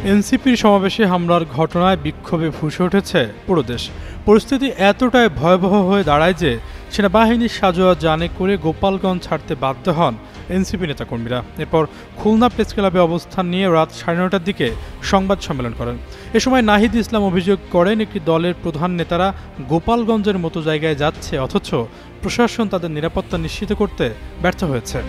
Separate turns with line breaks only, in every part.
এনসিপির সমাবেশে হামলার ঘটনায় বিক্ষোভে ফুঁসে উঠেছে পুরো দেশ। পরিস্থিতি এতটাই ভয়াবহ হয়ে দাঁড়ায় যে সেনাবাহিনীর সাজোয়া জানে করে গোপালগঞ্জ ছাড়তে বাধ্য হন এনসিপি নেতাকর্মীরা। এরপর খুলনা প্রেস ক্লাবে অবস্থান নিয়ে রাত 9:30টার দিকে সংবাদ সম্মেলন করেন। এ সময় নাহিদ ইসলাম অভিযোগ করেন, একটি দলের প্রধান নেতারা গোপালগঞ্জের মতো জায়গায় যাচ্ছে, অথচ প্রশাসন তাদের নিরাপত্তা নিশ্চিত করতে ব্যর্থ হয়েছে।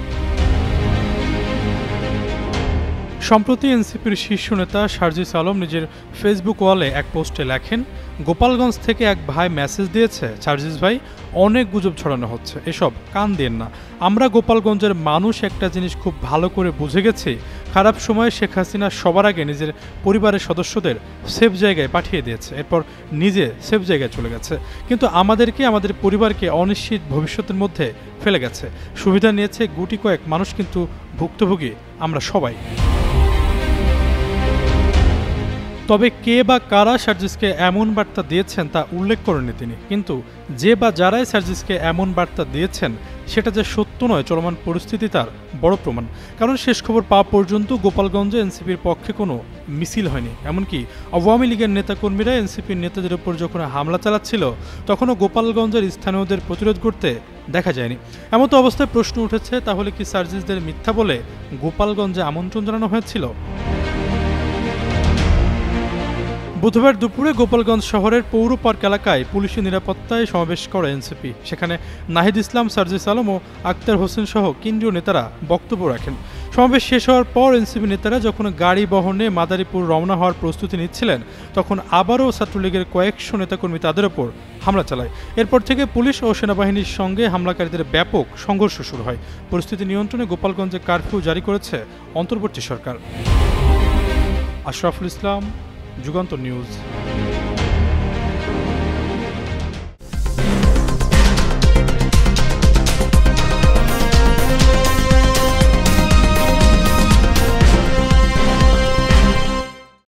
সম্প্রতি এনসিপির শীর্ষ নেতা সার্জিস আলম নিজের ফেসবুক ওয়ালে এক পোস্টে লেখেন, গোপালগঞ্জ থেকে এক ভাই মেসেজ দিয়েছে, সার্জিস ভাই অনেক গুজব ছড়ানো হচ্ছে, এসব কান দিন না। আমরা গোপালগঞ্জের মানুষ একটা জিনিস খুব ভালো করে বুঝে গেছি, খারাপ সময়ে শেখ হাসিনা সবার আগে নিজের পরিবারের সদস্যদের সেফ জায়গায় পাঠিয়ে দিয়েছে, এরপর নিজে সেফ জায়গায় চলে গেছে, কিন্তু আমাদেরকে, আমাদের পরিবারকে অনিশ্চিত ভবিষ্যতের মধ্যে ফেলে গেছে। সুবিধা নিয়েছে গুটি কয়েক মানুষ, কিন্তু ভুক্তভোগী আমরা সবাই। তবে কে বা কারা সার্জিসকে এমন বার্তা দিয়েছেন তা উল্লেখ করেননি তিনি। কিন্তু যে বা যারাই সার্জিসকে এমন বার্তা দিয়েছেন সেটা যে সত্য নয়, চলমান পরিস্থিতি তার বড় প্রমাণ। কারণ শেষ খবর পাওয়া পর্যন্ত গোপালগঞ্জে এনসিপির পক্ষে কোনো মিছিল হয়নি। এমনকি আওয়ামী লীগের নেতাকর্মীরা এনসিপির নেতাদের উপর যখন হামলা চালাচ্ছিল তখনও গোপালগঞ্জের স্থানীয়দের প্রতিরোধ করতে দেখা যায়নি। এমতো অবস্থায় প্রশ্ন উঠেছে, তাহলে কি সার্জিসদের মিথ্যা বলে গোপালগঞ্জে আমন্ত্রণ জানানো হয়েছিল? বুধবার দুপুরে গোপালগঞ্জ শহরের পৌর পার্ক এলাকায় পুলিশের নিরাপত্তায় সমাবেশ করে এনসিপি। সেখানে নাহিদ ইসলাম, সার্জিস আলম ও আক্তার হোসেন সহ কেন্দ্রীয় নেতারা বক্তব্য রাখেন। সমাবেশ শেষ হওয়ার পর এনসিপি নেতারা যখন গাড়ি বহনে মাদারীপুর রওনা হওয়ার প্রস্তুতি নিচ্ছিলেন তখন আবারও ছাত্রলীগের কয়েকশো নেতাকর্মী তাদের ওপর হামলা চালায়। এরপর থেকে পুলিশ ও সেনাবাহিনীর সঙ্গে হামলাকারীদের ব্যাপক সংঘর্ষ শুরু হয়। পরিস্থিতি নিয়ন্ত্রণে গোপালগঞ্জে কারফিউ জারি করেছে অন্তর্বর্তী সরকার। আশরাফুল ইসলাম, যুগান্তর নিউজ।